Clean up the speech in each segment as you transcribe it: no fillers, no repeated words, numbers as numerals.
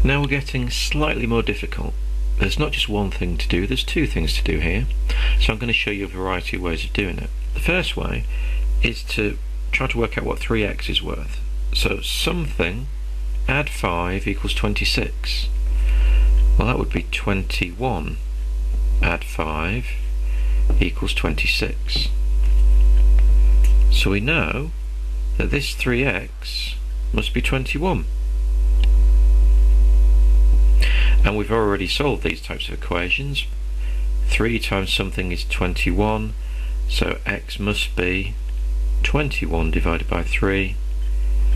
Now we're getting slightly more difficult. There's not just one thing to do, there's two things to do here. So I'm going to show you a variety of ways of doing it. The first way is to try to work out what 3x is worth. So something add 5 equals 26. Well, that would be 21 add 5 equals 26. So we know that this 3x must be 21. And we've already solved these types of equations. 3 times something is 21, so x must be 21 divided by 3,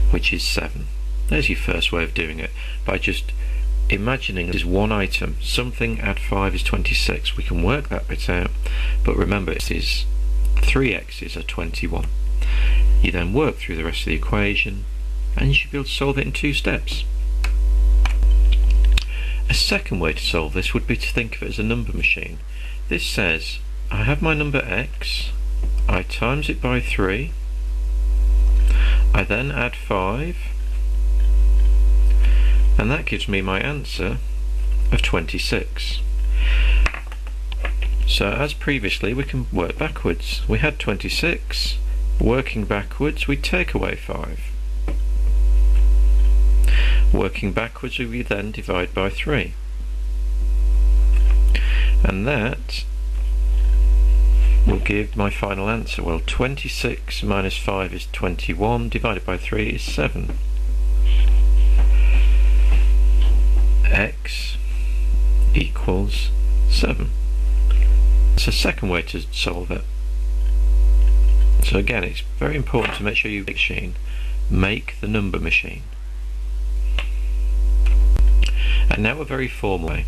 which is 7. There's your first way of doing it, by just imagining this one item. Something add 5 is 26. We can work that bit out, but remember it is 3x's are 21. You then work through the rest of the equation and you should be able to solve it in 2 steps. A second way to solve this would be to think of it as a number machine. This says I have my number x, I times it by 3, I then add 5, and that gives me my answer of 26. So as previously, we can work backwards. We had 26, working backwards we take away 5. Working backwards we then divide by 3. And that will give my final answer. Well, 26 minus 5 is 21, divided by 3 is 7. X equals 7. It's a second way to solve it. So again, it's very important to make sure you make the number machine. And now a very formal way.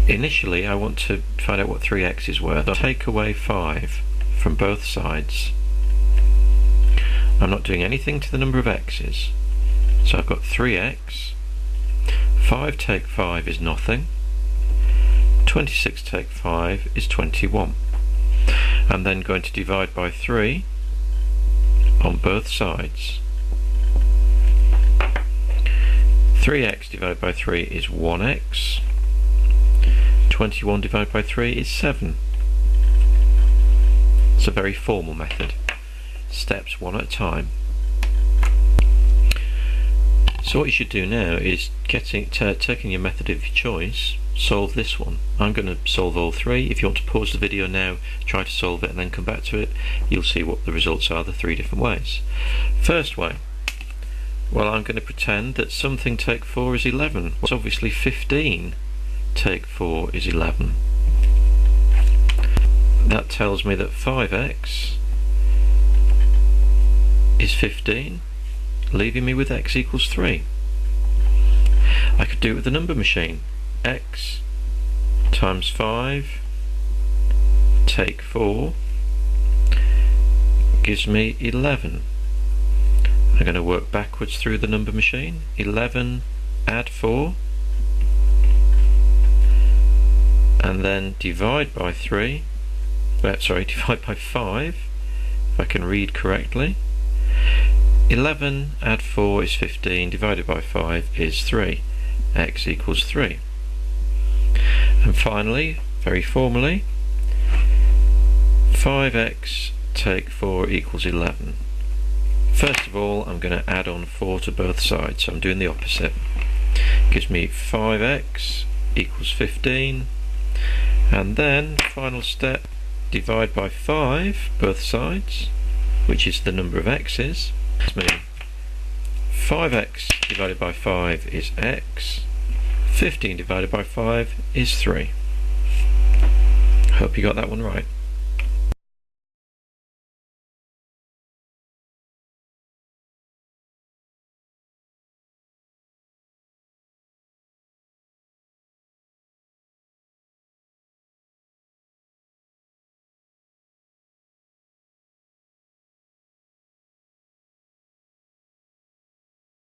Initially I want to find out what 3x is worth. I'll take away 5 from both sides. I'm not doing anything to the number of x's. So I've got 3x, 5 take 5 is nothing, 26 take 5 is 21. I'm then going to divide by 3 on both sides. 3x divided by 3 is 1x, 21 divided by 3 is 7. It's a very formal method. Steps one at a time. So what you should do now is taking your method of your choice, solve this one. I'm going to solve all 3. If you want to pause the video now, try to solve it and then come back to it, you'll see what the results are, the 3 different ways. First way. Well, I'm going to pretend that something take 4 is 11. Well, it's obviously 15 take 4 is 11. That tells me that 5x is 15, leaving me with x equals 3. I could do it with the number machine. X times 5 take 4 gives me 11. I'm going to work backwards through the number machine. 11 add 4 and then divide by 3, divide by 5 if I can read correctly. 11 add 4 is 15, divided by 5 is 3. X equals 3. And finally, very formally, 5x take 4 equals 11. First of all, I'm going to add on 4 to both sides, so I'm doing the opposite. Gives me 5x equals 15, and then final step, divide by 5 both sides, which is the number of x's. Gives me 5x divided by 5 is x, 15 divided by 5 is 3. Hope you got that one right.